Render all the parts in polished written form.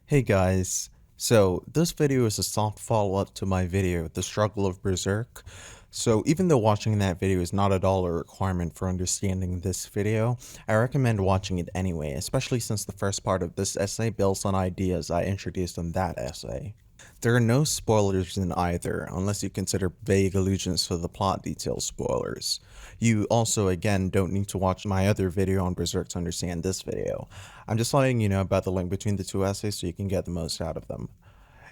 Hey guys, so this video is a soft follow-up to my video, The Struggle of Berserk. So even though watching that video is not at all a requirement for understanding this video, I recommend watching it anyway, especially since the first part of this essay builds on ideas I introduced in that essay. There are no spoilers in either, unless you consider vague allusions to the plot details spoilers. You also, again, don't need to watch my other video on Berserk to understand this video. I'm just letting you know about the link between the two essays so you can get the most out of them.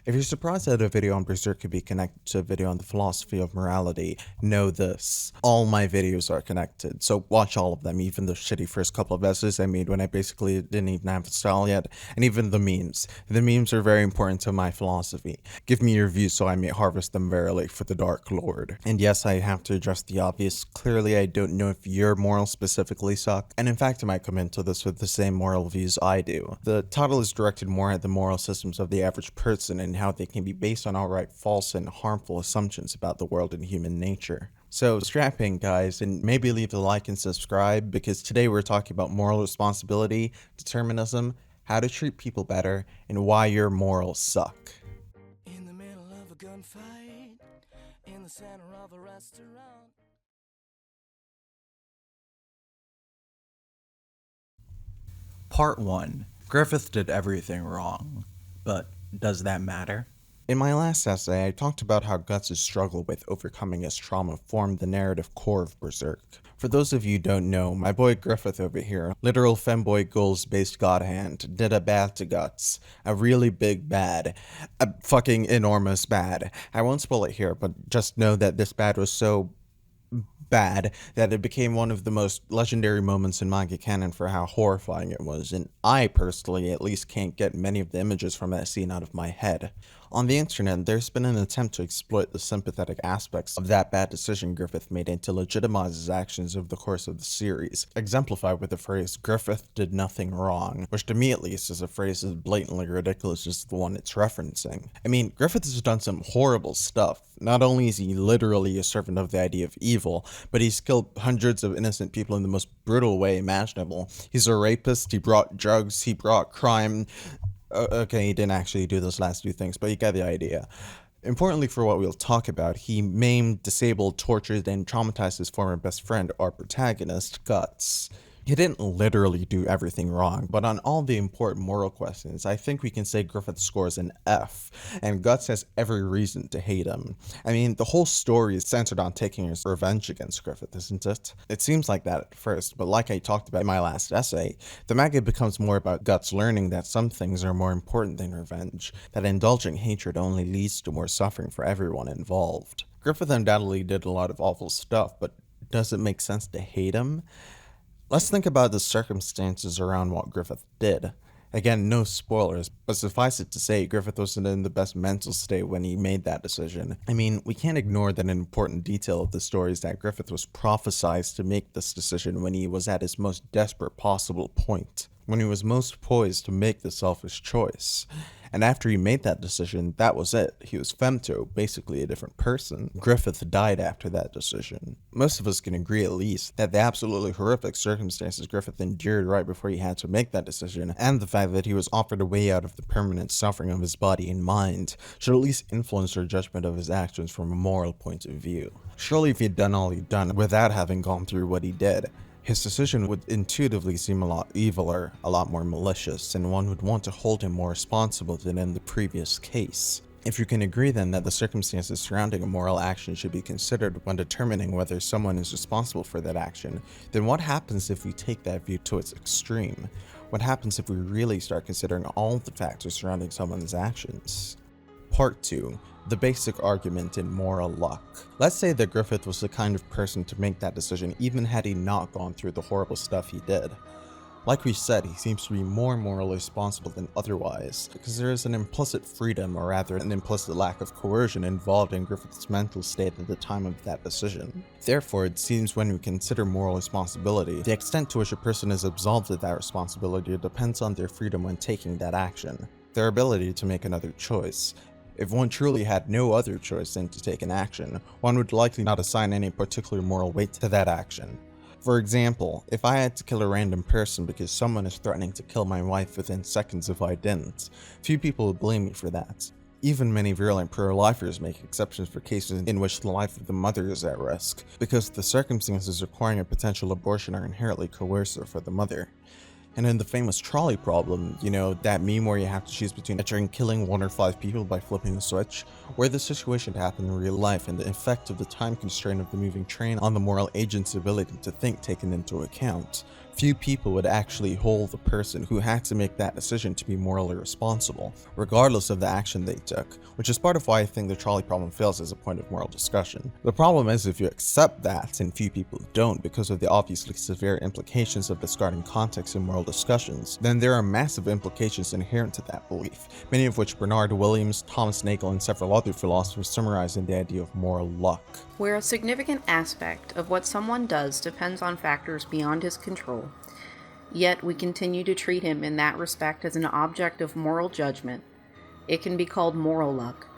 If you're surprised that a video on Berserk could be connected to a video on the philosophy of morality, know this. All my videos are connected, so watch all of them, even the shitty first couple of essays I made when I basically didn't even have a style yet, and even the memes. The memes are very important to my philosophy. Give me your views so I may harvest them verily for the Dark Lord. And yes, I have to address the obvious. Clearly, I don't know if your morals specifically suck, and in fact I might come into this with the same moral views I do. The title is directed more at the moral systems of the average person and how they can be based on outright false and harmful assumptions about the world and human nature. So strap in guys, and maybe leave a like and subscribe, because today we're talking about moral responsibility, determinism, how to treat people better, and why your morals suck. In the middle of a gunfight, in the center of a restaurant. Part 1. Griffith did everything wrong. But does that matter? In my last essay, I talked about how Guts' struggle with overcoming his trauma formed the narrative core of Berserk. For those of you who don't know, my boy Griffith over here, literal femboy goals-based god hand, did a bad to Guts. A really big bad. A fucking enormous bad. I won't spoil it here, but just know that this bad was so bad that it became one of the most legendary moments in manga canon for how horrifying it was, and I personally at least can't get many of the images from that scene out of my head. On the internet, there's been an attempt to exploit the sympathetic aspects of that bad decision Griffith made and to legitimize his actions over the course of the series, exemplified with the phrase, "Griffith did nothing wrong," which to me at least is a phrase as blatantly ridiculous as the one it's referencing. I mean, Griffith has done some horrible stuff. Not only is he literally a servant of the idea of evil, but he's killed hundreds of innocent people in the most brutal way imaginable. He's a rapist, he brought drugs, he brought crime. Okay, he didn't actually do those last two things, but you get the idea. Importantly for what we'll talk about, he maimed, disabled, tortured, and traumatized his former best friend, our protagonist, Guts. He didn't literally do everything wrong, but on all the important moral questions, I think we can say Griffith scores an F, and Guts has every reason to hate him. I mean, the whole story is centered on taking his revenge against Griffith, isn't it? It seems like that at first, but like I talked about in my last essay, the manga becomes more about Guts learning that some things are more important than revenge, that indulging hatred only leads to more suffering for everyone involved. Griffith undoubtedly did a lot of awful stuff, but does it make sense to hate him? Let's think about the circumstances around what Griffith did. Again, no spoilers, but suffice it to say, Griffith wasn't in the best mental state when he made that decision. I mean, we can't ignore that an important detail of the story is that Griffith was prophesized to make this decision when he was at his most desperate possible point, when he was most poised to make the selfish choice. And after he made that decision, that was it. He was femto, basically a different person. Griffith died after that decision. Most of us can agree at least that the absolutely horrific circumstances Griffith endured right before he had to make that decision, and the fact that he was offered a way out of the permanent suffering of his body and mind, should at least influence our judgment of his actions from a moral point of view. Surely if he'd done all he'd done without having gone through what he did, his decision would intuitively seem a lot eviler, a lot more malicious, and one would want to hold him more responsible than in the previous case. If you can agree then that the circumstances surrounding a moral action should be considered when determining whether someone is responsible for that action, then what happens if we take that view to its extreme? What happens if we really start considering all the factors surrounding someone's actions? Part 2. The basic argument in moral luck. Let's say that Griffith was the kind of person to make that decision even had he not gone through the horrible stuff he did. Like we said, he seems to be more morally responsible than otherwise, because there is an implicit freedom, or rather an implicit lack of coercion involved in Griffith's mental state at the time of that decision. Therefore, it seems when we consider moral responsibility, the extent to which a person is absolved of that responsibility depends on their freedom when taking that action, their ability to make another choice. If one truly had no other choice than to take an action, one would likely not assign any particular moral weight to that action. For example, if I had to kill a random person because someone is threatening to kill my wife within seconds if I didn't, few people would blame me for that. Even many virulent pro-lifers make exceptions for cases in which the life of the mother is at risk, because the circumstances requiring a potential abortion are inherently coercive for the mother. And in the famous trolley problem, that meme where you have to choose between entering killing 1 or 5 people by flipping a switch, were the situation to happen in real life and the effect of the time constraint of the moving train on the moral agent's ability to think taken into account, few people would actually hold the person who had to make that decision to be morally responsible, regardless of the action they took, which is part of why I think the trolley problem fails as a point of moral discussion. The problem is if you accept that, and few people don't because of the obviously severe implications of discarding context in moral discussions, then there are massive implications inherent to that belief, many of which Bernard Williams, Thomas Nagel, and several other philosophers summarize in the idea of moral luck. Where a significant aspect of what someone does depends on factors beyond his control, yet we continue to treat him in that respect as an object of moral judgment, it can be called moral luck.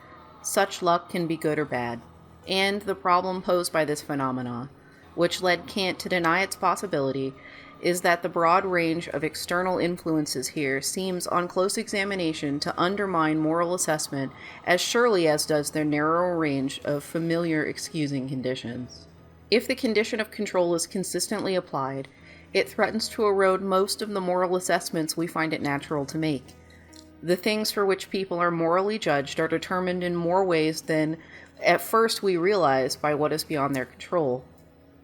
Such luck can be good or bad, and the problem posed by this phenomena, which led Kant to deny its possibility, is that the broad range of external influences here seems on close examination to undermine moral assessment as surely as does their narrow range of familiar excusing conditions. If the condition of control is consistently applied, it threatens to erode most of the moral assessments we find it natural to make. The things for which people are morally judged are determined in more ways than at first we realize by what is beyond their control.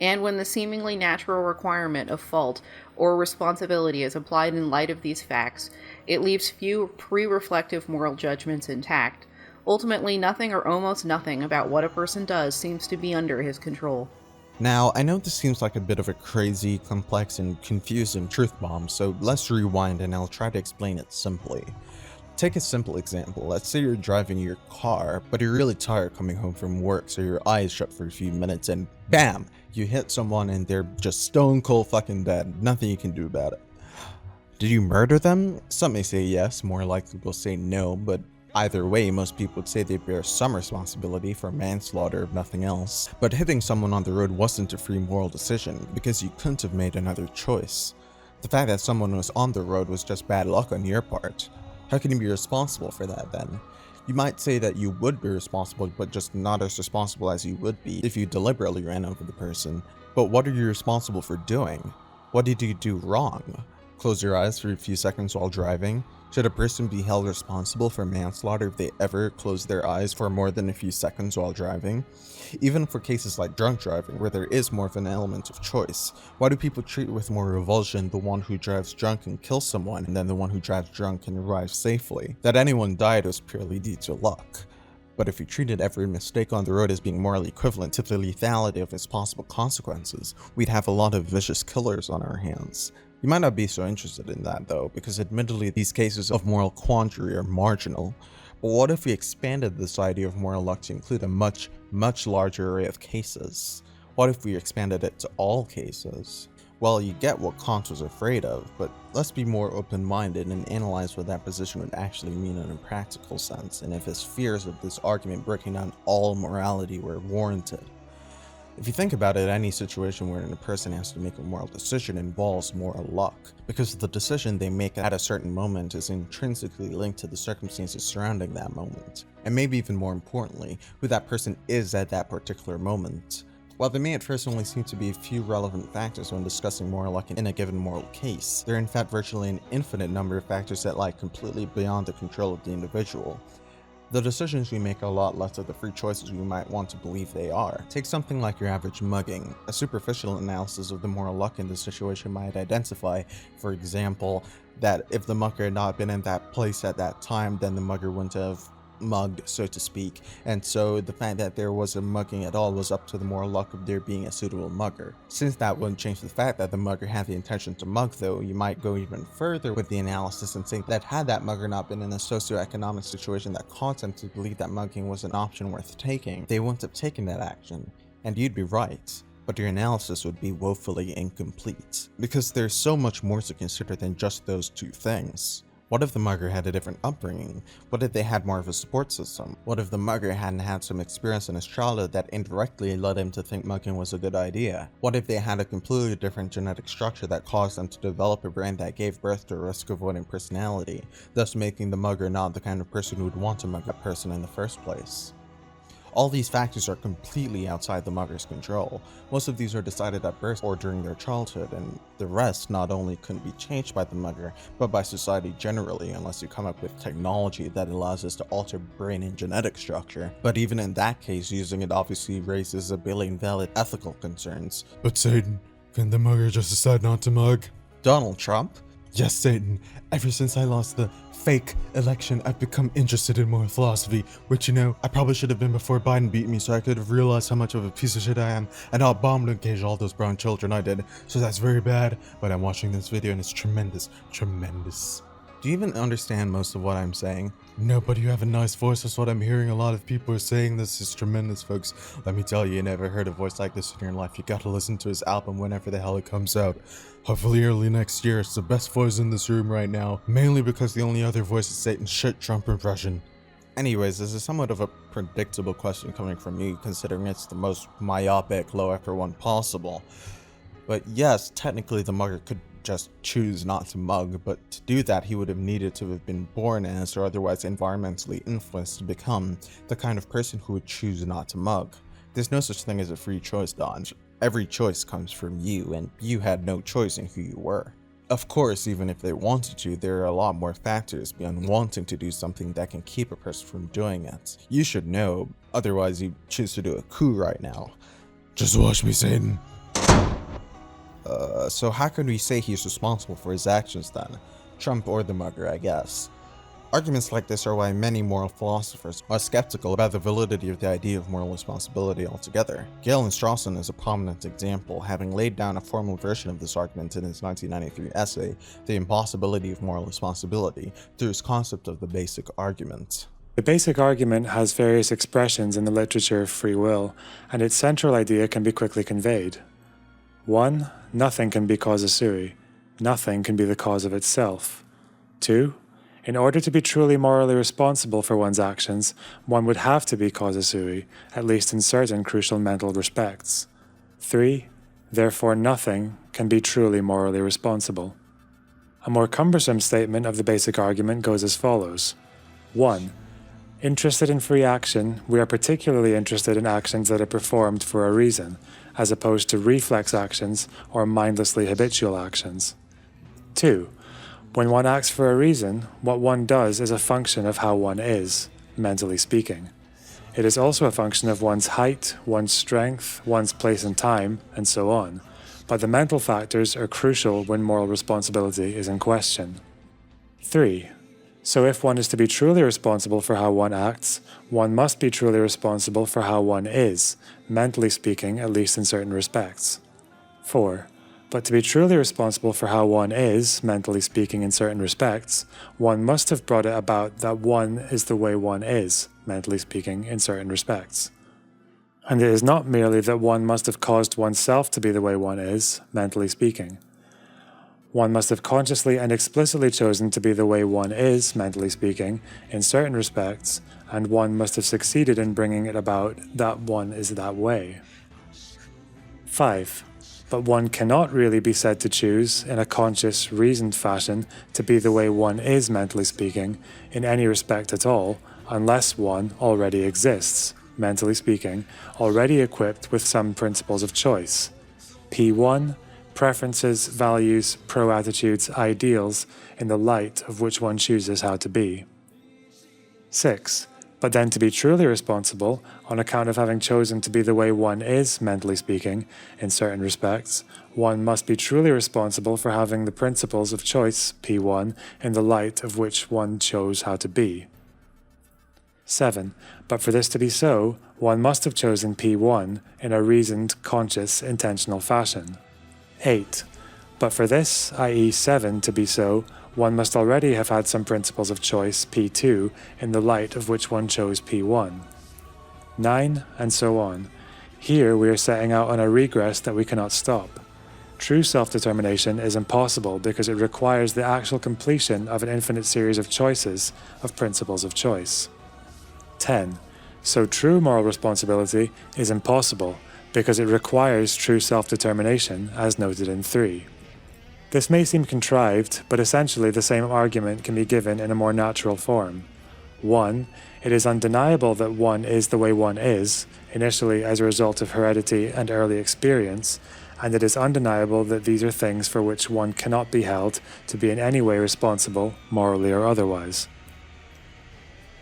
And when the seemingly natural requirement of fault or responsibility is applied in light of these facts, it leaves few pre-reflective moral judgments intact. Ultimately, nothing or almost nothing about what a person does seems to be under his control. Now, I know this seems like a bit of a crazy, complex, and confusing truth bomb, so let's rewind and I'll try to explain it simply. Take a simple example. Let's say you're driving your car, but you're really tired coming home from work, so your eyes shut for a few minutes and BAM! You hit someone and they're just stone cold fucking dead. Nothing you can do about it. Did you murder them? Some may say yes, more likely will say no, but either way, most people would say they bear some responsibility for manslaughter if nothing else. But hitting someone on the road wasn't a free moral decision, because you couldn't have made another choice. The fact that someone was on the road was just bad luck on your part. How can you be responsible for that then? You might say that you would be responsible, but just not as responsible as you would be if you deliberately ran over the person. But what are you responsible for doing? What did you do wrong? Close your eyes for a few seconds while driving? Should a person be held responsible for manslaughter if they ever close their eyes for more than a few seconds while driving? Even for cases like drunk driving, where there is more of an element of choice, why do people treat with more revulsion the one who drives drunk and kills someone than the one who drives drunk and arrives safely? That anyone died was purely due to luck. But if we treated every mistake on the road as being morally equivalent to the lethality of its possible consequences, we'd have a lot of vicious killers on our hands. You might not be so interested in that though, because admittedly these cases of moral quandary are marginal. But what if we expanded this idea of moral luck to include a much, much larger array of cases? What if we expanded it to all cases? Well, you get what Kant was afraid of, but let's be more open-minded and analyze what that position would actually mean in a practical sense, and if his fears of this argument breaking down all morality were warranted. If you think about it, any situation wherein a person has to make a moral decision involves moral luck, because the decision they make at a certain moment is intrinsically linked to the circumstances surrounding that moment, and maybe even more importantly, who that person is at that particular moment. While there may at first only seem to be a few relevant factors when discussing moral luck in a given moral case, there are in fact virtually an infinite number of factors that lie completely beyond the control of the individual. The decisions we make are a lot less of the free choices we might want to believe they are. Take something like your average mugging. A superficial analysis of the moral luck in this situation might identify, for example, that if the mugger had not been in that place at that time, then the mugger wouldn't have mugged, so to speak, and so the fact that there was a mugging at all was up to the moral luck of there being a suitable mugger. Since that wouldn't change the fact that the mugger had the intention to mug though, you might go even further with the analysis and say that had that mugger not been in a socioeconomic situation that caused them to believe that mugging was an option worth taking, they wouldn't have taken that action, and you'd be right. But your analysis would be woefully incomplete, because there's so much more to consider than just those two things. What if the mugger had a different upbringing? What if they had more of a support system? What if the mugger hadn't had some experience in his childhood that indirectly led him to think mugging was a good idea? What if they had a completely different genetic structure that caused them to develop a brain that gave birth to a risk-avoiding personality, thus making the mugger not the kind of person who would want to mug a person in the first place? All these factors are completely outside the mugger's control. Most of these are decided at birth or during their childhood, and the rest not only couldn't be changed by the mugger, but by society generally, unless you come up with technology that allows us to alter brain and genetic structure. But even in that case, using it obviously raises a billion valid ethical concerns. But Satan, can the mugger just decide not to mug? Donald Trump? Yes, Satan. Ever since I lost the fake election, I've become interested in moral philosophy, which, I probably should have been before Biden beat me, so I could have realized how much of a piece of shit I am and not bombed and caged all those brown children I did. So that's very bad, but I'm watching this video and it's tremendous. Do you even understand most of what I'm saying? No, but you have a nice voice. That's what I'm hearing. A lot of people are saying this is tremendous, folks. Let me tell you, you never heard a voice like this in your life. You gotta listen to his album whenever the hell it comes out. Hopefully early next year. It's the best voice in this room right now. Mainly because the only other voice is Satan's shit Trump impression. Anyways, this is somewhat of a predictable question coming from you, considering it's the most myopic, low-effort one possible. But yes, technically the mugger could just choose not to mug, but to do that he would have needed to have been born as or otherwise environmentally influenced to become the kind of person who would choose not to mug. There's no such thing as a free choice, Don. Every choice comes from you, and you had no choice in who you were. Of course, even if they wanted to, there are a lot more factors beyond wanting to do something that can keep a person from doing it. You should know, otherwise you choose to do a coup right now. Just watch me, Satan. So how can we say he's responsible for his actions then? Trump or the mugger, I guess. Arguments like this are why many moral philosophers are skeptical about the validity of the idea of moral responsibility altogether. Galen Strawson is a prominent example, having laid down a formal version of this argument in his 1993 essay, The Impossibility of Moral Responsibility, through his concept of the basic argument. The basic argument has various expressions in the literature of free will, and its central idea can be quickly conveyed. 1. Nothing can be causa sui. Nothing can be the cause of itself. 2. In order to be truly morally responsible for one's actions, one would have to be causa sui, at least in certain crucial mental respects. 3. Therefore nothing can be truly morally responsible. A more cumbersome statement of the basic argument goes as follows. 1. Interested in free action, we are particularly interested in actions that are performed for a reason, as opposed to reflex actions or mindlessly habitual actions. 2. When one acts for a reason, what one does is a function of how one is, mentally speaking. It is also a function of one's height, one's strength, one's place and time, and so on. But the mental factors are crucial when moral responsibility is in question. 3. So if one is to be truly responsible for how one acts, one must be truly responsible for how one is, mentally speaking, at least in certain respects. 4. But to be truly responsible for how one is, mentally speaking, in certain respects, one must have brought it about that one is the way one is, mentally speaking, in certain respects. And it is not merely that one must have caused oneself to be the way one is, mentally speaking. One must have consciously and explicitly chosen to be the way one is, mentally speaking, in certain respects, and one must have succeeded in bringing it about that one is that way. 5. But one cannot really be said to choose, in a conscious, reasoned fashion, to be the way one is, mentally speaking, in any respect at all, unless one already exists, mentally speaking, already equipped with some principles of choice. P1, preferences, values, pro-attitudes, ideals, in the light of which one chooses how to be. 6. But then to be truly responsible, on account of having chosen to be the way one is, mentally speaking, in certain respects, one must be truly responsible for having the principles of choice, P1, in the light of which one chose how to be. 7. But for this to be so, one must have chosen P1 in a reasoned, conscious, intentional fashion. 8. But for this, i.e. 7, to be so, one must already have had some principles of choice, P2, in the light of which one chose P1. 9, and so on. Here we are setting out on a regress that we cannot stop. True self-determination is impossible because it requires the actual completion of an infinite series of choices, of principles of choice. 10. So true moral responsibility is impossible because it requires true self-determination, as noted in 3. This may seem contrived, but essentially the same argument can be given in a more natural form. 1. It is undeniable that one is the way one is, initially as a result of heredity and early experience, and it is undeniable that these are things for which one cannot be held to be in any way responsible, morally or otherwise.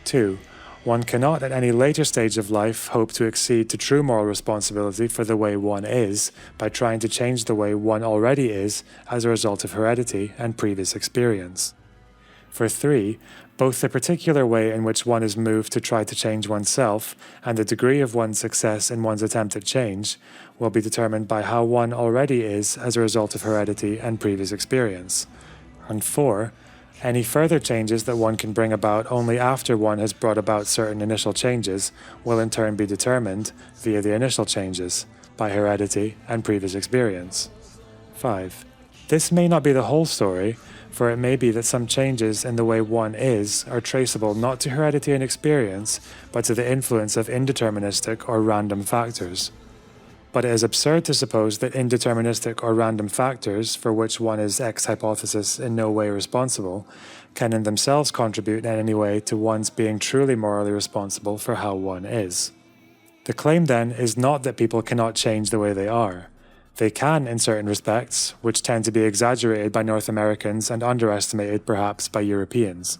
2. One cannot at any later stage of life hope to accede to true moral responsibility for the way one is by trying to change the way one already is as a result of heredity and previous experience. For 3, both the particular way in which one is moved to try to change oneself and the degree of one's success in one's attempt at change will be determined by how one already is as a result of heredity and previous experience. And 4, any further changes that one can bring about only after one has brought about certain initial changes will in turn be determined, via the initial changes, by heredity and previous experience. 5. This may not be the whole story, for it may be that some changes in the way one is are traceable not to heredity and experience, but to the influence of indeterministic or random factors. But it is absurd to suppose that indeterministic or random factors, for which one is ex hypothesis in no way responsible, can in themselves contribute in any way to one's being truly morally responsible for how one is. The claim then is not that people cannot change the way they are. They can in certain respects, which tend to be exaggerated by North Americans and underestimated perhaps by Europeans.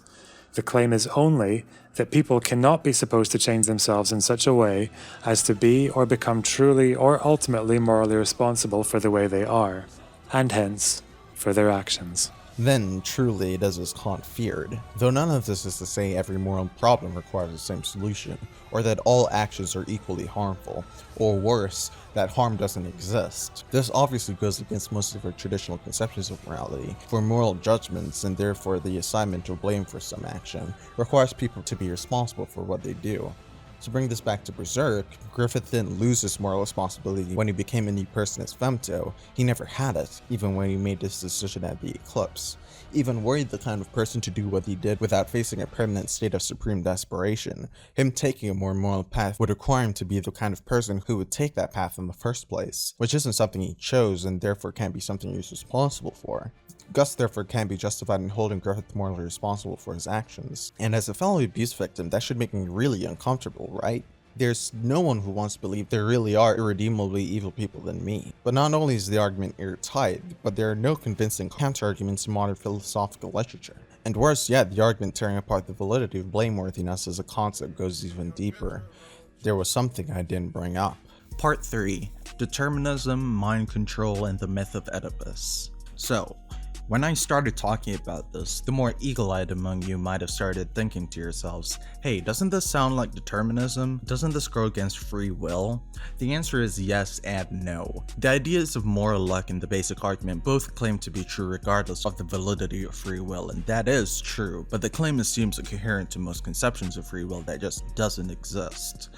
The claim is only that people cannot be supposed to change themselves in such a way as to be or become truly or ultimately morally responsible for the way they are, and hence, for their actions. Then, truly, it is as Kant feared, though none of this is to say every moral problem requires the same solution, or that all actions are equally harmful, or worse, that harm doesn't exist. This obviously goes against most of our traditional conceptions of morality, for moral judgments, and therefore the assignment of blame for some action, requires people to be responsible for what they do. To bring this back to Berserk, Griffith didn't lose his moral responsibility when he became a new person as Femto. He never had it, even when he made this decision at the eclipse. Even were he the kind of person to do what he did without facing a permanent state of supreme desperation, him taking a more moral path would require him to be the kind of person who would take that path in the first place, which isn't something he chose and therefore can't be something he's responsible for. Gus therefore can't be justified in holding Griffith morally responsible for his actions. And as a fellow abuse victim, that should make me really uncomfortable, right? There's no one who wants to believe there really are irredeemably evil people than me. But not only is the argument airtight, but there are no convincing counter-arguments in modern philosophical literature. And worse yet, the argument tearing apart the validity of blameworthiness as a concept goes even deeper. There was something I didn't bring up. Part 3. Determinism, Mind Control, and the Myth of Oedipus. So, when I started talking about this, the more eagle-eyed among you might have started thinking to yourselves, hey, doesn't this sound like determinism? Doesn't this go against free will? The answer is yes and no. The ideas of moral luck and the basic argument both claim to be true regardless of the validity of free will, and that is true, but the claim assumes a coherent to most conceptions of free will that just doesn't exist.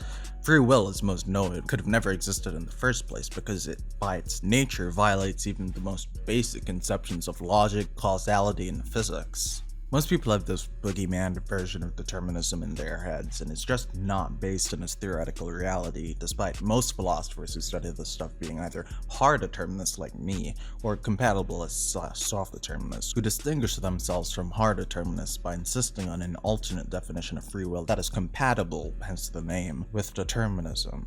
Free will, as most know it, could have never existed in the first place because it, by its nature, violates even the most basic conceptions of logic, causality, and physics. Most people have this boogeyman version of determinism in their heads, and it's just not based in its theoretical reality, despite most philosophers who study this stuff being either hard determinists like me, or compatibilists / soft determinists, who distinguish themselves from hard determinists by insisting on an alternate definition of free will that is compatible, hence the name, with determinism.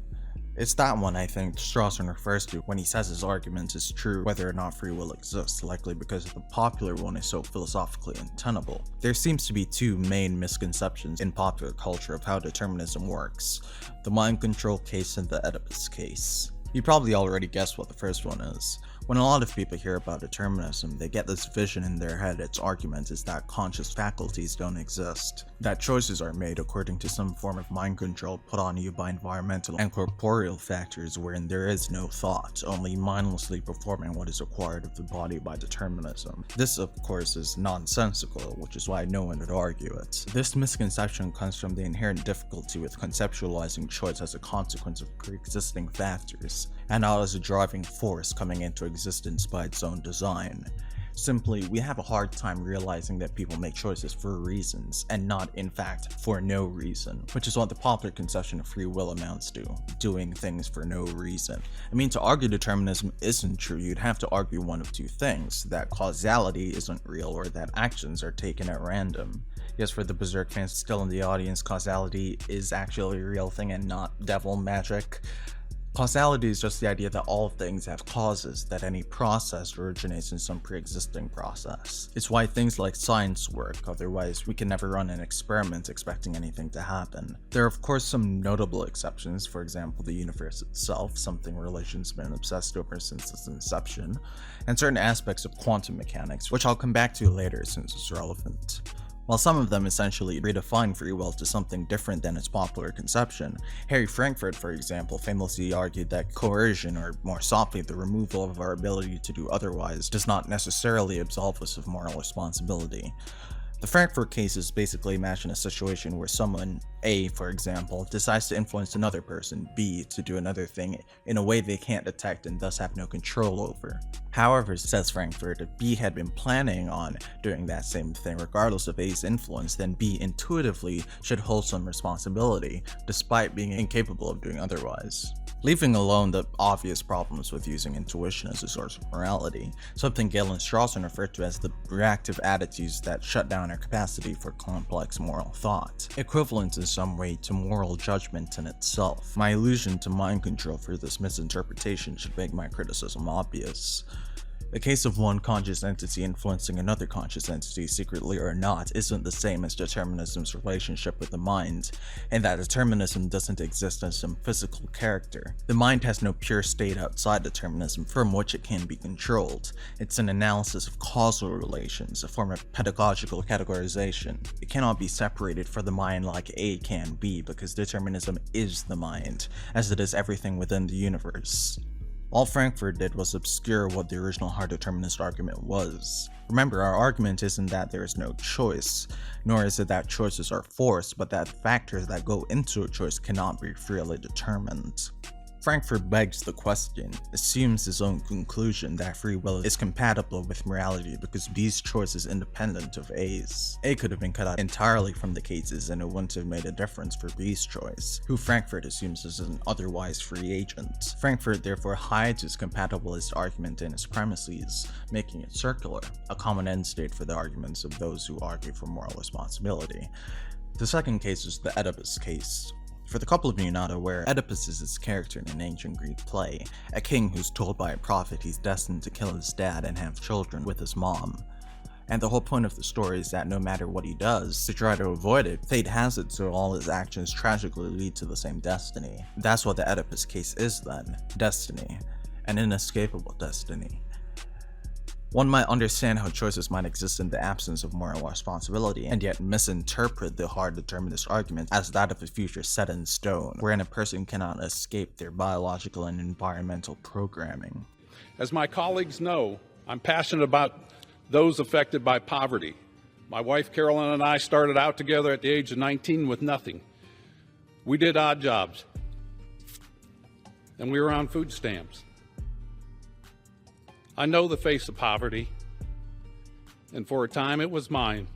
It's that one I think Strawson refers to when he says his argument is true whether or not free will exists, likely because the popular one is so philosophically untenable. There seems to be two main misconceptions in popular culture of how determinism works: the mind control case and the Oedipus case. You probably already guessed what the first one is. When a lot of people hear about determinism, they get this vision in their head. Its argument is that conscious faculties don't exist, that choices are made according to some form of mind control put on you by environmental and corporeal factors wherein there is no thought, only mindlessly performing what is required of the body by determinism. This, of course, is nonsensical, which is why no one would argue it. This misconception comes from the inherent difficulty with conceptualizing choice as a consequence of pre-existing factors, and not as a driving force coming into existence by its own design. Simply, we have a hard time realizing that people make choices for reasons, and not, in fact, for no reason, which is what the popular conception of free will amounts to, doing things for no reason. I mean, to argue determinism isn't true, you'd have to argue one of two things: that causality isn't real, or that actions are taken at random. Yes, for the Berserk fans still in the audience, causality is actually a real thing and not devil magic. Causality is just the idea that all things have causes, that any process originates in some pre-existing process. It's why things like science work, otherwise we can never run an experiment expecting anything to happen. There are of course some notable exceptions, for example the universe itself, something religion's been obsessed over since its inception, and certain aspects of quantum mechanics, which I'll come back to later since it's relevant. While some of them essentially redefine free will to something different than its popular conception, Harry Frankfurt, for example, famously argued that coercion, or more softly, the removal of our ability to do otherwise, does not necessarily absolve us of moral responsibility. The Frankfurt cases basically imagine a situation where someone, A for example, decides to influence another person, B, to do another thing in a way they can't detect and thus have no control over. However, says Frankfurt, if B had been planning on doing that same thing regardless of A's influence, then B intuitively should hold some responsibility, despite being incapable of doing otherwise. Leaving alone the obvious problems with using intuition as a source of morality, something Gale and Strawson referred to as the reactive attitudes that shut down our capacity for complex moral thought, equivalent in some way to moral judgment in itself. My allusion to mind control for this misinterpretation should make my criticism obvious. The case of one conscious entity influencing another conscious entity, secretly or not, isn't the same as determinism's relationship with the mind, and that determinism doesn't exist as some physical character. The mind has no pure state outside determinism from which it can be controlled. It's an analysis of causal relations, a form of pedagogical categorization. It cannot be separated from the mind like A can be, because determinism is the mind, as it is everything within the universe. All Frankfurt did was obscure what the original hard determinist argument was. Remember, our argument isn't that there is no choice, nor is it that choices are forced, but that factors that go into a choice cannot be freely determined. Frankfurt begs the question, assumes his own conclusion that free will is compatible with morality because B's choice is independent of A's. A could have been cut out entirely from the cases and it wouldn't have made a difference for B's choice, who Frankfurt assumes is an otherwise free agent. Frankfurt therefore hides his compatibilist argument in his premises, making it circular, a common end state for the arguments of those who argue for moral responsibility. The second case is the Oedipus case. For the couple of you not aware, Oedipus is his character in an ancient Greek play, a king who's told by a prophet he's destined to kill his dad and have children with his mom. And the whole point of the story is that no matter what he does to try to avoid it, fate has it so all his actions tragically lead to the same destiny. That's what the Oedipus case is then, destiny, an inescapable destiny. One might understand how choices might exist in the absence of moral responsibility, and yet misinterpret the hard determinist argument as that of a future set in stone, wherein a person cannot escape their biological and environmental programming. As my colleagues know, I'm passionate about those affected by poverty. My wife Carolyn and I started out together at the age of 19 with nothing. We did odd jobs, and we were on food stamps. I know the face of poverty, and for a time it was mine.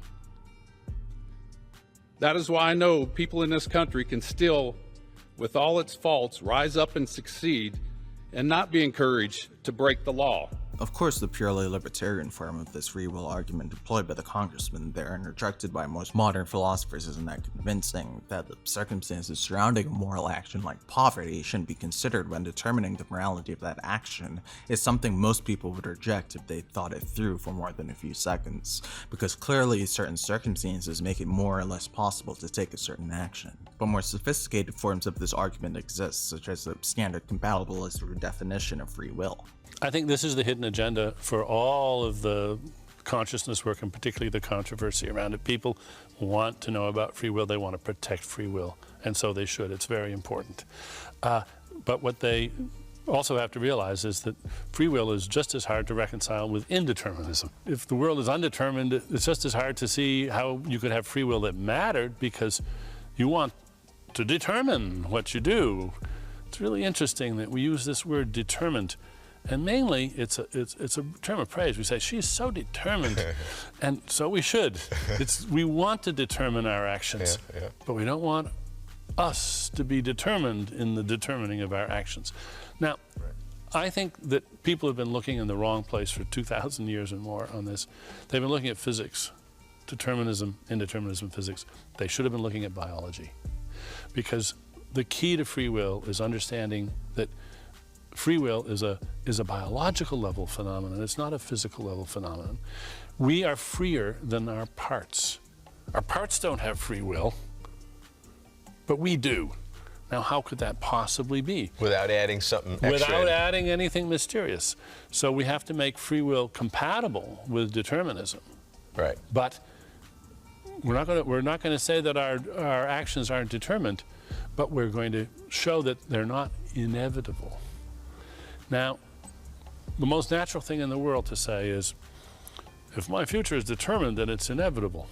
That is why I know people in this country can still, with all its faults, rise up and succeed and not be encouraged to break the law. Of course, the purely libertarian form of this free will argument employed by the congressman there and rejected by most modern philosophers isn't that convincing, that the circumstances surrounding a moral action like poverty shouldn't be considered when determining the morality of that action is something most people would reject if they thought it through for more than a few seconds, because clearly certain circumstances make it more or less possible to take a certain action. But more sophisticated forms of this argument exist, such as the standard compatibilist redefinition of free will. I think this is the hidden agenda for all of the consciousness work, and particularly the controversy around it. People want to know about free will. They want to protect free will, and so they should. It's very important. But what they also have to realize is that free will is just as hard to reconcile with indeterminism. If the world is undetermined, it's just as hard to see how you could have free will that mattered, because you want to determine what you do. It's really interesting that we use this word determined And mainly, it's a term of praise. We say, she's so determined, and so we should. We want to determine our actions, but we don't want us to be determined in the determining of our actions. Now, I think that people have been looking in the wrong place for 2,000 years and more on this. They've been looking at physics, determinism, indeterminism physics. They should have been looking at biology, because the key to free will is understanding that free will is a biological level phenomenon. It's not a physical level phenomenon. We are freer than our parts. Our parts don't have free will, but we do. Now, how could that possibly be? Without adding something extra. Without adding anything mysterious. So we have to make free will compatible with determinism. Right. But we're not going to say that our actions aren't determined, but we're going to show that they're not inevitable. Now, the most natural thing in the world to say is, if my future is determined, then it's inevitable.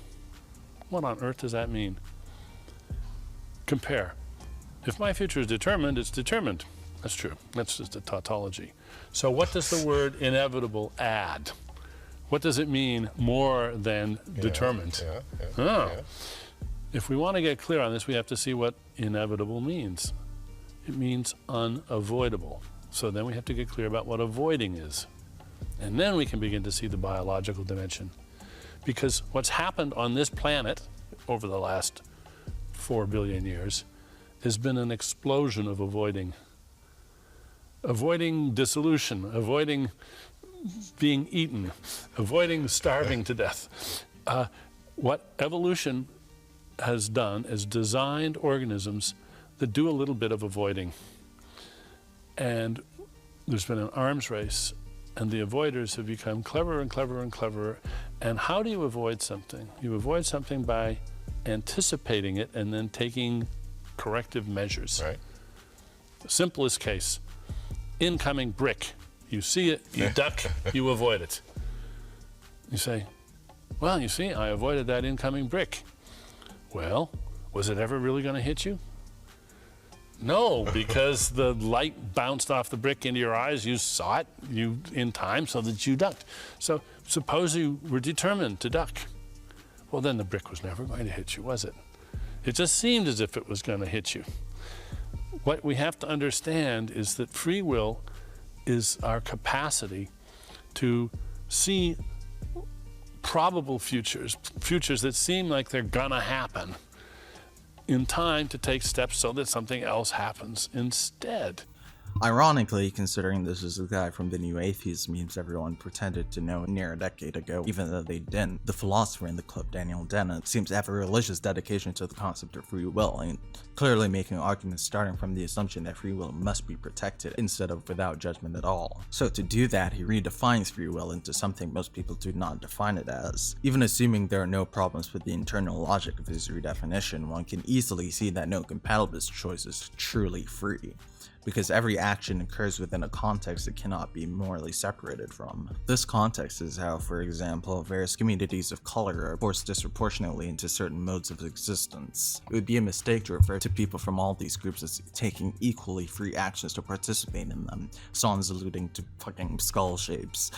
What on earth does that mean? Compare. If my future is determined, it's determined. That's true. That's just a tautology. So what does the word inevitable add? What does it mean more than determined? If we want to get clear on this, we have to see what inevitable means. It means unavoidable. So then we have to get clear about what avoiding is. And then we can begin to see the biological dimension. Because what's happened on this planet over the last 4 billion years has been an explosion of avoiding. Avoiding dissolution, avoiding being eaten, avoiding starving to death. What evolution has done is designed organisms that do a little bit of avoiding. And there's been an arms race, and the avoiders have become cleverer and cleverer and cleverer. And how do you avoid something? You avoid something by anticipating it and then taking corrective measures. Right. The simplest case, incoming brick. You see it, you duck, you avoid it. You say, well, you see, I avoided that incoming brick. Well, was it ever really going to hit you? No, because the light bounced off the brick into your eyes, you saw it in time so that you ducked. So suppose you were determined to duck. Well, then the brick was never going to hit you, was it? It just seemed as if it was going to hit you. What we have to understand is that free will is our capacity to see probable futures that seem like they're gonna happen, in time to take steps so that something else happens instead. Ironically, considering this is a guy from the New Atheist memes everyone pretended to know near a decade ago, even though they didn't, the philosopher in the club, Daniel Dennett, seems to have a religious dedication to the concept of free will, and clearly making arguments starting from the assumption that free will must be protected instead of without judgment at all. So to do that, he redefines free will into something most people do not define it as. Even assuming there are no problems with the internal logic of his redefinition, one can easily see that no compatibilist choice is truly free, because every action occurs within a context it cannot be morally separated from. This context is how, for example, various communities of color are forced disproportionately into certain modes of existence. It would be a mistake to refer to people from all these groups as taking equally free actions to participate in them, songs alluding to fucking skull shapes.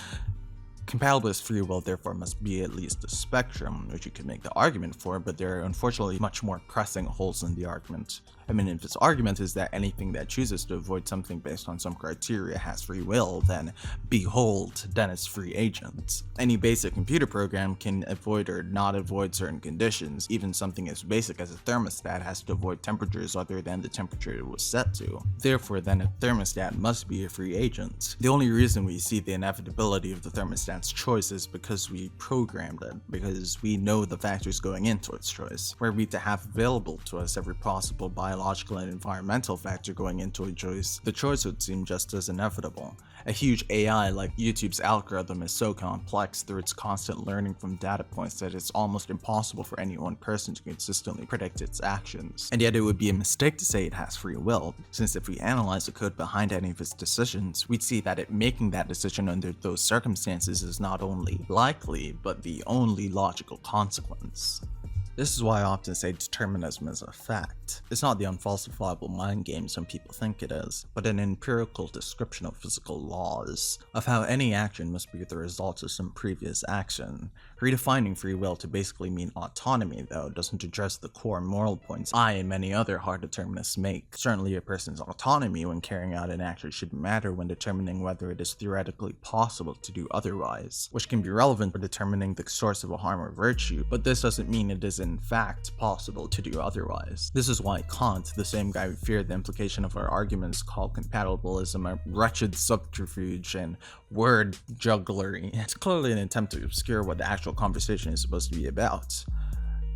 Compatibilist free will therefore must be at least a spectrum, which you could make the argument for, but there are unfortunately much more pressing holes in the argument. I mean, if his argument is that anything that chooses to avoid something based on some criteria has free will, then behold, then it's free agent. Any basic computer program can avoid or not avoid certain conditions. Even something as basic as a thermostat has to avoid temperatures other than the temperature it was set to. Therefore, then a thermostat must be a free agent. The only reason we see the inevitability of the thermostat's choice is because we programmed it, because we know the factors going into its choice. Were we to have available to us every possible biological and environmental factor going into a choice, the choice would seem just as inevitable. A huge AI like YouTube's algorithm is so complex through its constant learning from data points that it's almost impossible for any one person to consistently predict its actions. And yet it would be a mistake to say it has free will, since if we analyze the code behind any of its decisions, we'd see that it making that decision under those circumstances is not only likely, but the only logical consequence. This is why I often say determinism is a fact. It's not the unfalsifiable mind game some people think it is, but an empirical description of physical laws, of how any action must be the result of some previous action. Redefining free will to basically mean autonomy, though, doesn't address the core moral points I and many other hard determinists make. Certainly a person's autonomy when carrying out an action should matter when determining whether it is theoretically possible to do otherwise, which can be relevant for determining the source of a harm or virtue, but this doesn't mean it is in fact possible to do otherwise. This is why Kant, the same guy who feared the implication of our arguments called compatibilism a wretched subterfuge and word jugglery, it's clearly an attempt to obscure what the actual conversation is supposed to be about.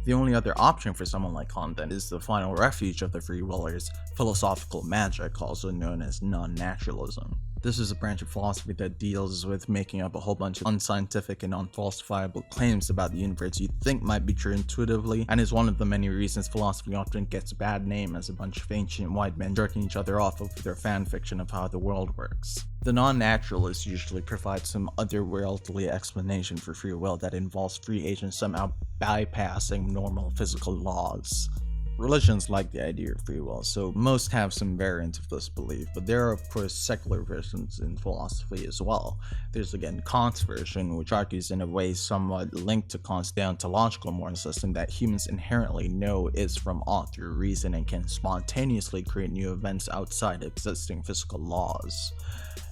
The only other option for someone like Kant then is the final refuge of the free willers, philosophical magic, also known as non-naturalism. This is a branch of philosophy that deals with making up a whole bunch of unscientific and unfalsifiable claims about the universe you think might be true intuitively, and is one of the many reasons philosophy often gets a bad name as a bunch of ancient white men jerking each other off over their fanfiction of how the world works. The non-naturalists usually provide some otherworldly explanation for free will that involves free agents somehow bypassing normal physical laws. Religions like the idea of free will, so most have some variant of this belief, but there are of course secular versions in philosophy as well. There's again Kant's version, which argues in a way somewhat linked to Kant's deontological moral system that humans inherently know is from ought through reason and can spontaneously create new events outside existing physical laws.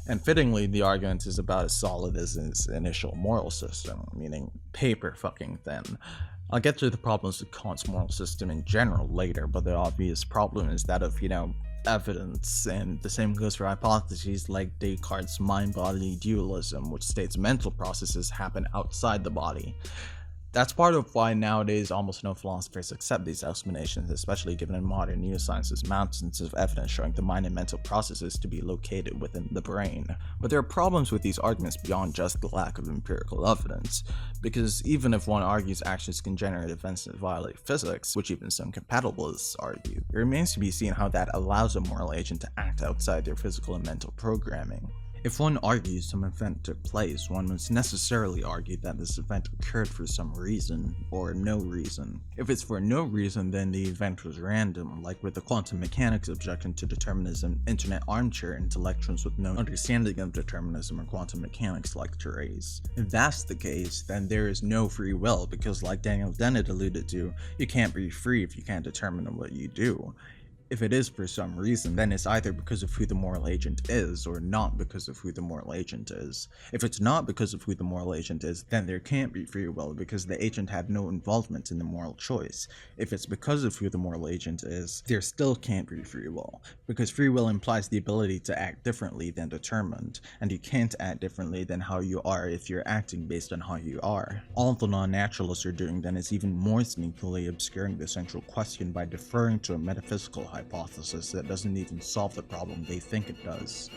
And fittingly, the argument is about as solid as his initial moral system, meaning paper fucking thin. I'll get to the problems with Kant's moral system in general later, but the obvious problem is that of, evidence, and the same goes for hypotheses like Descartes' mind-body dualism, which states mental processes happen outside the body. That's part of why nowadays almost no philosophers accept these explanations, especially given in modern neuroscience's mountains of evidence showing the mind and mental processes to be located within the brain. But there are problems with these arguments beyond just the lack of empirical evidence, because even if one argues actions can generate events that violate physics, which even some compatibilists argue, it remains to be seen how that allows a moral agent to act outside their physical and mental programming. If one argues some event took place, one must necessarily argue that this event occurred for some reason, or no reason. If it's for no reason, then the event was random, like with the quantum mechanics objection to determinism internet armchair intellectuals with no understanding of determinism or quantum mechanics like to raise. If that's the case, then there is no free will, because like Daniel Dennett alluded to, you can't be free if you can't determine what you do. If it is for some reason, then it's either because of who the moral agent is, or not because of who the moral agent is. If it's not because of who the moral agent is, then there can't be free will because the agent had no involvement in the moral choice. If it's because of who the moral agent is, there still can't be free will, because free will implies the ability to act differently than determined, and you can't act differently than how you are if you're acting based on how you are. All the non-naturalists are doing then is even more sneakily obscuring the central question by deferring to a metaphysical hypothesis that doesn't even solve the problem they think it does.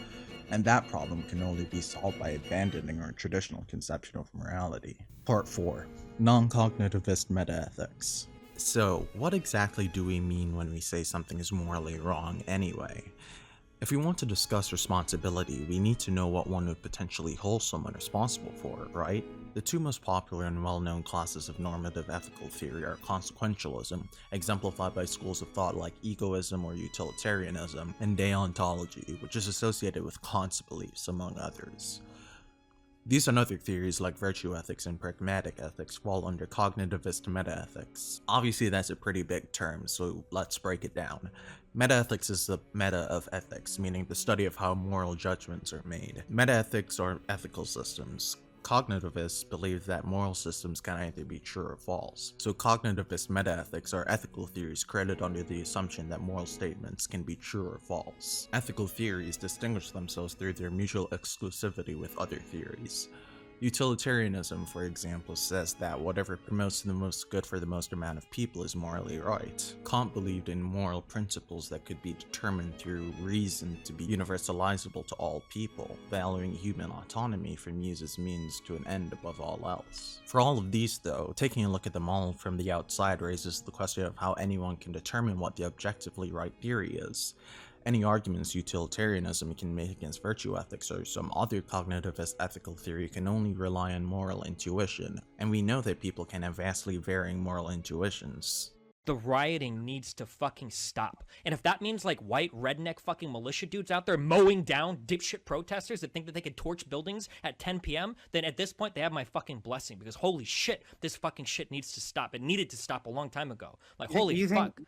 And that problem can only be solved by abandoning our traditional conception of morality. Part 4. Non-Cognitivist Metaethics. So, what exactly do we mean when we say something is morally wrong anyway? If we want to discuss responsibility, we need to know what one would potentially hold someone responsible for, right? The two most popular and well-known classes of normative ethical theory are consequentialism, exemplified by schools of thought like egoism or utilitarianism, and deontology, which is associated with Kant's beliefs, among others. These and other theories like virtue ethics and pragmatic ethics fall under cognitivist metaethics. Obviously that's a pretty big term, so let's break it down. Metaethics is the meta of ethics, meaning the study of how moral judgments are made. Metaethics are ethical systems. Cognitivists believe that moral systems can either be true or false. So cognitivist metaethics are ethical theories created under the assumption that moral statements can be true or false. Ethical theories distinguish themselves through their mutual exclusivity with other theories. Utilitarianism, for example, says that whatever promotes the most good for the most amount of people is morally right. Kant believed in moral principles that could be determined through reason to be universalizable to all people, valuing human autonomy from use as means to an end above all else. For all of these, though, taking a look at them all from the outside raises the question of how anyone can determine what the objectively right theory is. Any arguments utilitarianism can make against virtue ethics or some other cognitivist ethical theory can only rely on moral intuition, and we know that people can have vastly varying moral intuitions. The rioting needs to fucking stop. And if that means like white redneck fucking militia dudes out there mowing down dipshit protesters that think that they could torch buildings at 10 p.m., then at this point they have my fucking blessing, because holy shit, this fucking shit needs to stop. It needed to stop a long time ago. Like, holy fuck.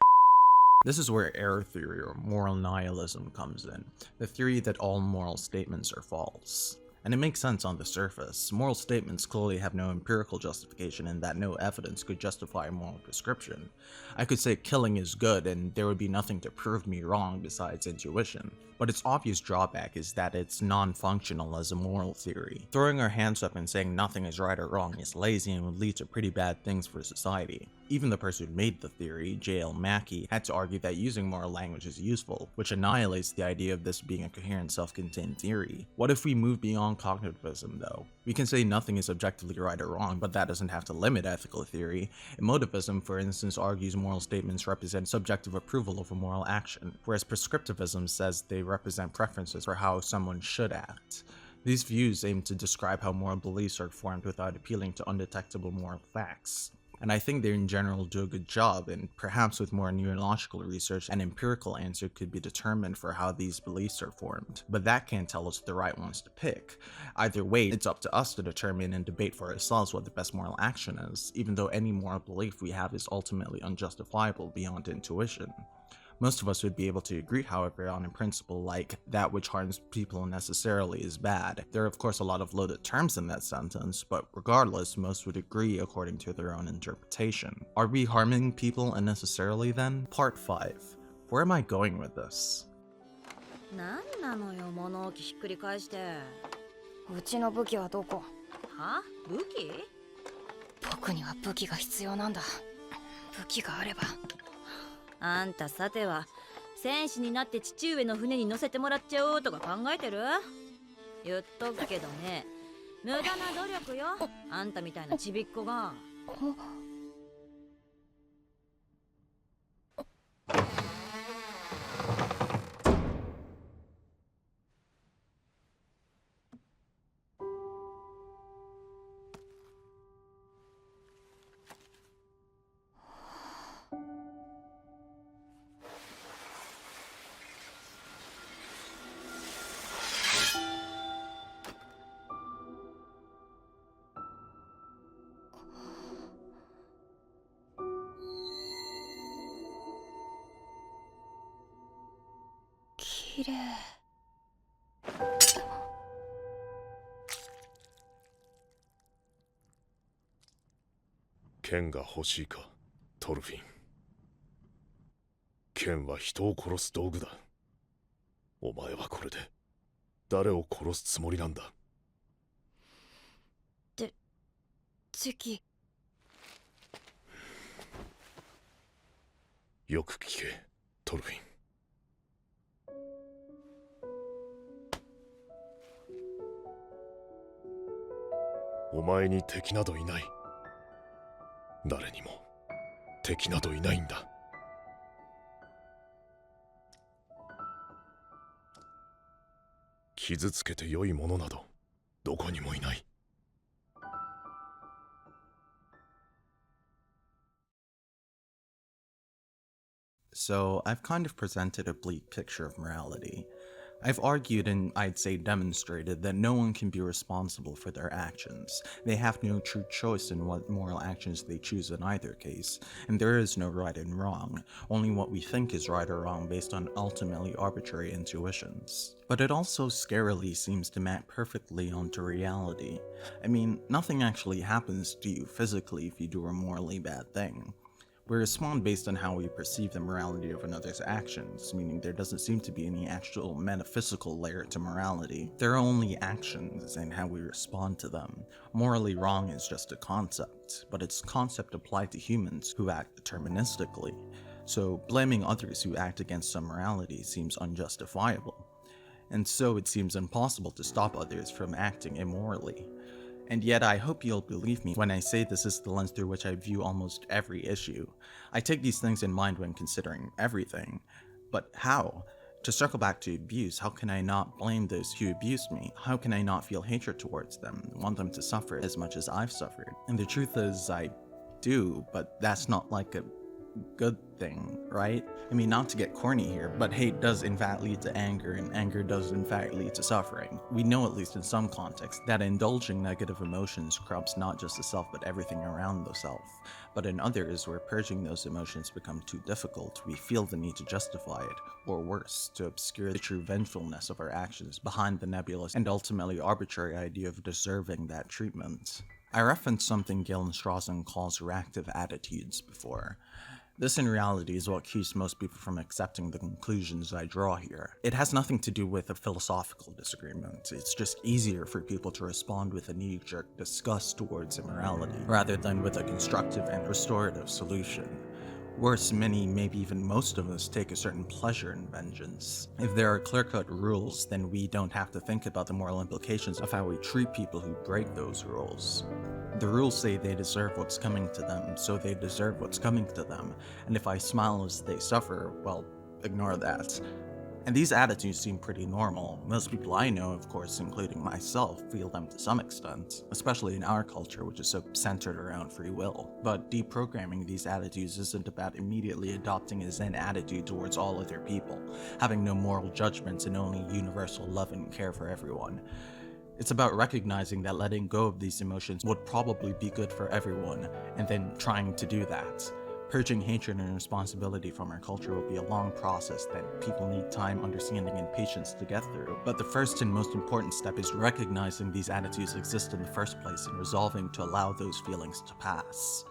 This is where error theory or moral nihilism comes in, the theory that all moral statements are false. And it makes sense on the surface. Moral statements clearly have no empirical justification and that no evidence could justify a moral prescription. I could say killing is good and there would be nothing to prove me wrong besides intuition. But its obvious drawback is that it's non-functional as a moral theory. Throwing our hands up and saying nothing is right or wrong is lazy and would lead to pretty bad things for society. Even the person who made the theory, J.L. Mackie, had to argue that using moral language is useful, which annihilates the idea of this being a coherent self-contained theory. What if we move beyond cognitivism though? We can say nothing is objectively right or wrong, but that doesn't have to limit ethical theory. Emotivism, for instance, argues moral statements represent subjective approval of a moral action, whereas prescriptivism says they represent preferences for how someone should act. These views aim to describe how moral beliefs are formed without appealing to undetectable moral facts. And I think they in general do a good job, and perhaps with more neurological research, an empirical answer could be determined for how these beliefs are formed. But that can't tell us the right ones to pick. Either way, it's up to us to determine and debate for ourselves what the best moral action is, even though any moral belief we have is ultimately unjustifiable beyond intuition. Most of us would be able to agree, however, on a principle like that which harms people unnecessarily is bad. There are of course a lot of loaded terms in that sentence, but regardless, most would agree according to their own interpretation. Are we harming people unnecessarily then? Part 5. Where am I going with this? 何なのよ、物置ひっくり返して。うちの武器はどこ？は？武器？僕には武器が必要なんだ。武器があれば。あんたさては戦士になって父上の船に乗せてもらっちゃおうとか考えてる？言っとくけどね、無駄な努力よ。あんたみたいなちびっこが。綺麗。剣が欲しいか、トルフィン。剣は人を殺す道具だ。お前はこれで誰を殺すつもりなんだ。敵。よく聞け、トルフィン。お前に敵などいない。誰にも敵などいないんだ。傷つけて良いものなどどこにもいない。So, I've kind of presented a bleak picture of morality. I've argued and I'd say demonstrated that no one can be responsible for their actions. They have no true choice in what moral actions they choose in either case, and there is no right and wrong, only what we think is right or wrong based on ultimately arbitrary intuitions. But it also scarily seems to map perfectly onto reality. I mean, nothing actually happens to you physically if you do a morally bad thing. We respond based on how we perceive the morality of another's actions, meaning there doesn't seem to be any actual metaphysical layer to morality. There are only actions and how we respond to them. Morally wrong is just a concept, but it's a concept applied to humans who act deterministically. So blaming others who act against some morality seems unjustifiable. And so it seems impossible to stop others from acting immorally. And yet I hope you'll believe me when I say this is the lens through which I view almost every issue. I take these things in mind when considering everything. But how? To circle back to abuse, how can I not blame those who abused me? How can I not feel hatred towards them, want them to suffer as much as I've suffered? And the truth is, I do, but that's not like a good thing, right? I mean, not to get corny here, but hate does in fact lead to anger, and anger does in fact lead to suffering. We know, at least in some contexts, that indulging negative emotions corrupts not just the self but everything around the self. But in others, where purging those emotions become too difficult, we feel the need to justify it, or worse, to obscure the true vengefulness of our actions behind the nebulous and ultimately arbitrary idea of deserving that treatment. I referenced something Galen Strawson calls reactive attitudes before. This in reality is what keeps most people from accepting the conclusions I draw here. It has nothing to do with a philosophical disagreement. It's just easier for people to respond with a knee-jerk disgust towards immorality, rather than with a constructive and restorative solution. Worse, many, maybe even most of us, take a certain pleasure in vengeance. If there are clear-cut rules, then we don't have to think about the moral implications of how we treat people who break those rules. The rules say they deserve what's coming to them, so they deserve what's coming to them, and if I smile as they suffer, well, ignore that. And these attitudes seem pretty normal. Most people I know, of course, including myself, feel them to some extent, especially in our culture, which is so centered around free will. But deprogramming these attitudes isn't about immediately adopting a Zen attitude towards all other people, having no moral judgments and only universal love and care for everyone. It's about recognizing that letting go of these emotions would probably be good for everyone, and then trying to do that. Purging hatred and responsibility from our culture will be a long process that people need time, understanding, and patience to get through. But the first and most important step is recognizing these attitudes exist in the first place and resolving to allow those feelings to pass.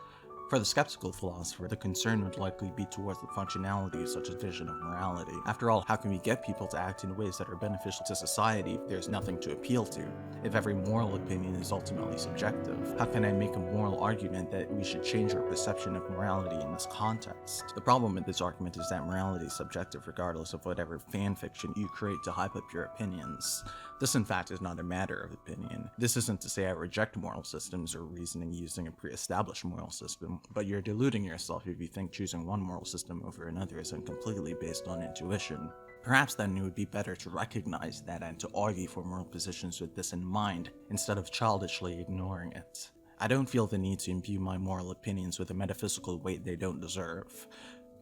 For the skeptical philosopher, the concern would likely be towards the functionality of such a vision of morality. After all, how can we get people to act in ways that are beneficial to society if there's nothing to appeal to? If every moral opinion is ultimately subjective, how can I make a moral argument that we should change our perception of morality in this context? The problem with this argument is that morality is subjective regardless of whatever fanfiction you create to hype up your opinions. This in fact is not a matter of opinion. This isn't to say I reject moral systems or reasoning using a pre-established moral system, but you're deluding yourself if you think choosing one moral system over another isn't completely based on intuition. Perhaps then it would be better to recognize that and to argue for moral positions with this in mind, instead of childishly ignoring it. I don't feel the need to imbue my moral opinions with a metaphysical weight they don't deserve.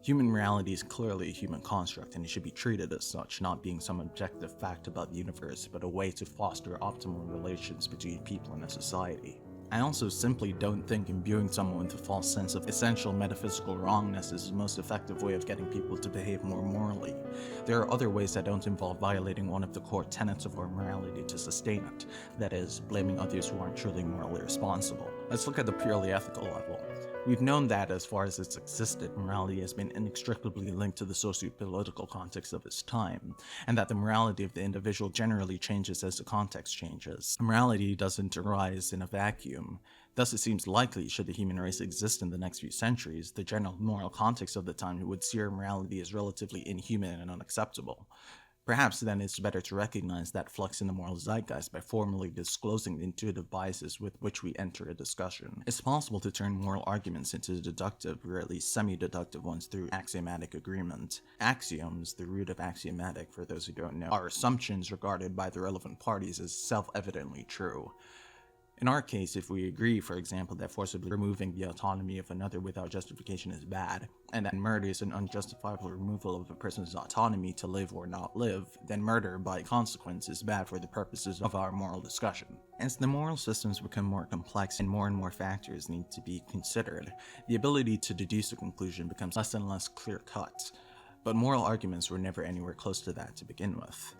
Human morality is clearly a human construct, and it should be treated as such, not being some objective fact about the universe, but a way to foster optimal relations between people in a society. I also simply don't think imbuing someone with a false sense of essential metaphysical wrongness is the most effective way of getting people to behave more morally. There are other ways that don't involve violating one of the core tenets of our morality to sustain it, that is, blaming others who aren't truly morally responsible. Let's look at the purely ethical level. We've known that, as far as it's existed, morality has been inextricably linked to the socio-political context of its time, and that the morality of the individual generally changes as the context changes. Morality doesn't arise in a vacuum. Thus, it seems likely, should the human race exist in the next few centuries, the general moral context of the time would see our morality as relatively inhuman and unacceptable. Perhaps then it's better to recognize that flux in the moral zeitgeist by formally disclosing the intuitive biases with which we enter a discussion. It's possible to turn moral arguments into deductive, or at least semi-deductive ones, through axiomatic agreement. Axioms, the root of axiomatic for those who don't know, are assumptions regarded by the relevant parties as self-evidently true. In our case, if we agree, for example, that forcibly removing the autonomy of another without justification is bad, and that murder is an unjustifiable removal of a person's autonomy to live or not live, then murder, by consequence, is bad for the purposes of our moral discussion. As the moral systems become more complex and more factors need to be considered, the ability to deduce a conclusion becomes less and less clear-cut. But moral arguments were never anywhere close to that to begin with.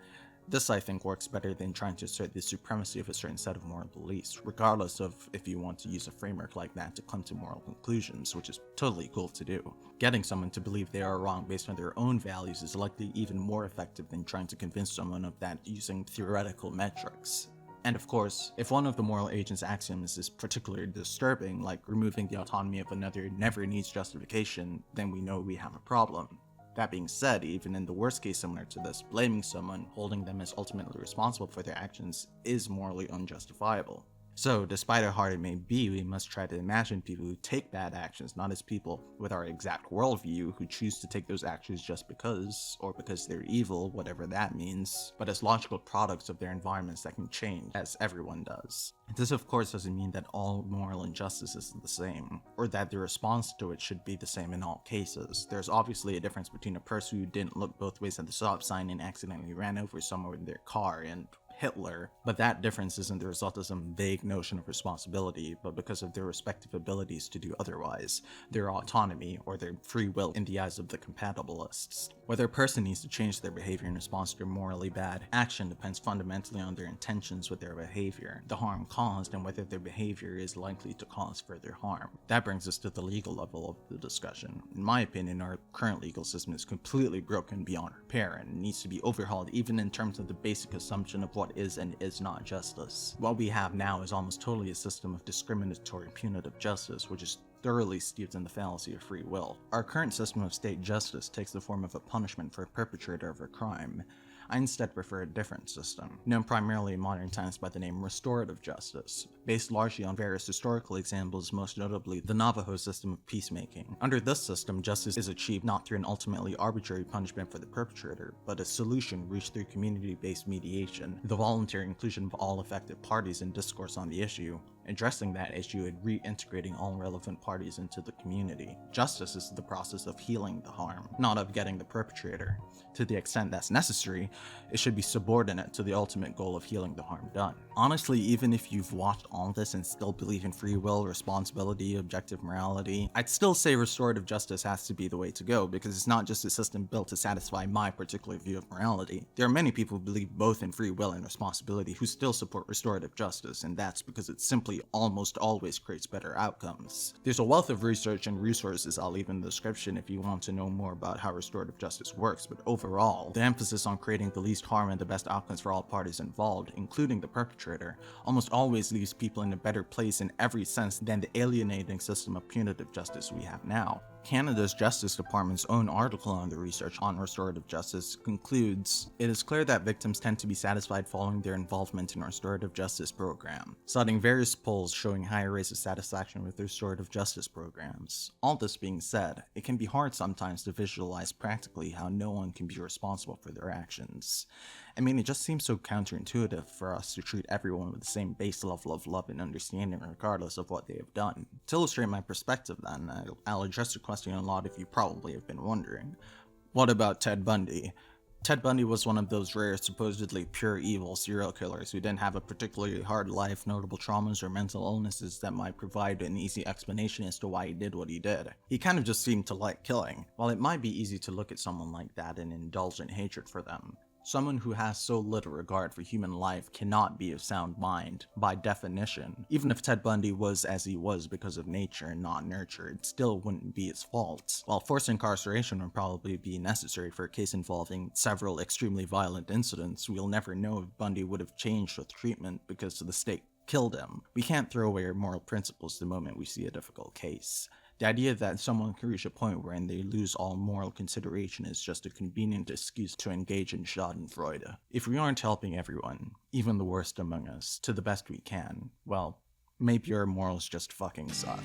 This, I think, works better than trying to assert the supremacy of a certain set of moral beliefs, regardless of if you want to use a framework like that to come to moral conclusions, which is totally cool to do. Getting someone to believe they are wrong based on their own values is likely even more effective than trying to convince someone of that using theoretical metrics. And of course, if one of the moral agent's axioms is particularly disturbing, like removing the autonomy of another never needs justification, then we know we have a problem. That being said, even in the worst case similar to this, blaming someone, holding them as ultimately responsible for their actions, is morally unjustifiable. So, despite how hard it may be, we must try to imagine people who take bad actions not as people with our exact worldview who choose to take those actions just because, or because they're evil, whatever that means, but as logical products of their environments that can change, as everyone does. This of course doesn't mean that all moral injustice is the same, or that the response to it should be the same in all cases. There's obviously a difference between a person who didn't look both ways at the stop sign and accidentally ran over someone with their car and Hitler, but that difference isn't the result of some vague notion of responsibility, but because of their respective abilities to do otherwise, their autonomy, or their free will in the eyes of the compatibilists. Whether a person needs to change their behavior in response to a morally bad action depends fundamentally on their intentions with their behavior, the harm caused, and whether their behavior is likely to cause further harm. That brings us to the legal level of the discussion. In my opinion, our current legal system is completely broken beyond repair and needs to be overhauled even in terms of the basic assumption of what is and is not justice. What we have now is almost totally a system of discriminatory punitive justice, which is thoroughly steeped in the fallacy of free will. Our current system of state justice takes the form of a punishment for a perpetrator of a crime. I instead prefer a different system, known primarily in modern times by the name Restorative Justice, based largely on various historical examples, most notably the Navajo system of peacemaking. Under this system, justice is achieved not through an ultimately arbitrary punishment for the perpetrator, but a solution reached through community-based mediation, the voluntary inclusion of all affected parties in discourse on the issue, addressing that issue and reintegrating all relevant parties into the community. Justice is the process of healing the harm, not of getting the perpetrator. To the extent that's necessary, it should be subordinate to the ultimate goal of healing the harm done. Honestly, even if you've watched all this and still believe in free will, responsibility, objective morality, I'd still say restorative justice has to be the way to go, because it's not just a system built to satisfy my particular view of morality. There are many people who believe both in free will and responsibility who still support restorative justice, and that's because it simply almost always creates better outcomes. There's a wealth of research and resources I'll leave in the description if you want to know more about how restorative justice works, but overall, the emphasis on creating the least harm and the best outcomes for all parties involved, including the perpetrator, almost always leaves people in a better place in every sense than the alienating system of punitive justice we have now. Canada's Justice Department's own article on the research on restorative justice concludes, "It is clear that victims tend to be satisfied following their involvement in a restorative justice program," citing various polls showing higher rates of satisfaction with restorative justice programs. All this being said, it can be hard sometimes to visualize practically how no one can be responsible for their actions. I mean, it just seems so counterintuitive for us to treat everyone with the same base level of love and understanding regardless of what they have done. To illustrate my perspective then, I'll address a question a lot of you probably have been wondering. What about Ted Bundy? Ted Bundy was one of those rare, supposedly pure evil serial killers who didn't have a particularly hard life, notable traumas, or mental illnesses that might provide an easy explanation as to why he did what he did. He kind of just seemed to like killing. While it might be easy to look at someone like that and indulge in hatred for them, someone who has so little regard for human life cannot be of sound mind, by definition. Even if Ted Bundy was as he was because of nature and not nurture, it still wouldn't be his fault. While forced incarceration would probably be necessary for a case involving several extremely violent incidents, we'll never know if Bundy would have changed with treatment because the state killed him. We can't throw away our moral principles the moment we see a difficult case. The idea that someone can reach a point wherein they lose all moral consideration is just a convenient excuse to engage in schadenfreude. If we aren't helping everyone, even the worst among us, to the best we can, well, maybe our morals just fucking suck.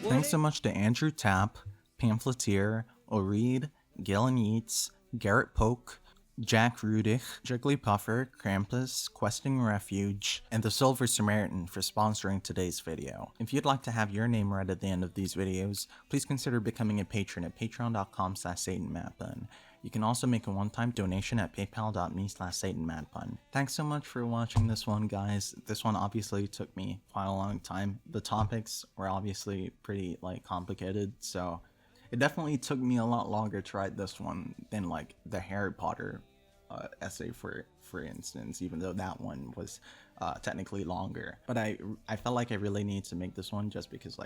Thanks so much to Andrew Tapp, Pamphleteer, O'Reed, Galen Yeats, Garrett Polk, Jack Rudick, Jigglypuffer, Krampus, Questing Refuge, and the Silver Samaritan for sponsoring today's video. If you'd like to have your name read at the end of these videos, please consider becoming a patron at patreon.com/satenmadpun. You can also make a one-time donation at paypal.me/satenmadpun. Thanks so much for watching this one, guys. This one obviously took me quite a long time. The topics were obviously pretty, complicated, so it definitely took me a lot longer to write this one than, the Harry Potter essay, for instance, even though that one was technically longer. But I felt like I really needed to make this one just because,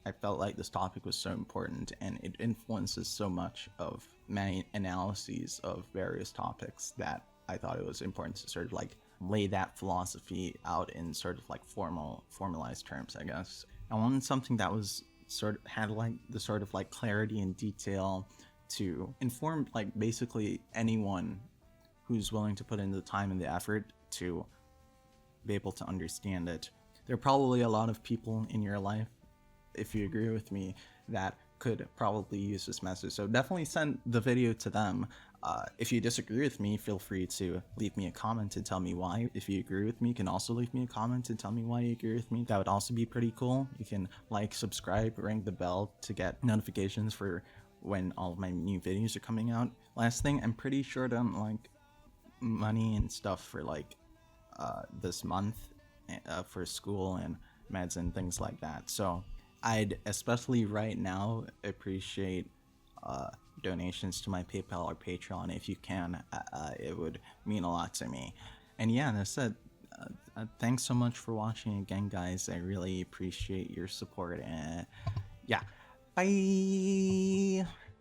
I felt like this topic was so important and it influences so much of many analyses of various topics that I thought it was important to sort of, lay that philosophy out in sort of, formalized terms, I guess. I wanted something that was had the sort of clarity and detail to inform like basically anyone who's willing to put in the time and the effort to be able to understand it. There are probably a lot of people in your life, if you agree with me, that could probably use this message. So definitely send the video to them. If you disagree with me, feel free to leave me a comment and tell me why. If you agree with me, you can also leave me a comment and tell me why you agree with me. That would also be pretty cool. You can like, subscribe, ring the bell to get notifications for when all of my new videos are coming out. Last thing, I'm pretty short on like money and stuff for like this month for school and meds and things like that. So I'd especially right now appreciate donations to my PayPal or Patreon if you can. It would mean a lot to me. And yeah, that said, thanks so much for watching again, guys. I really appreciate your support. And yeah, bye.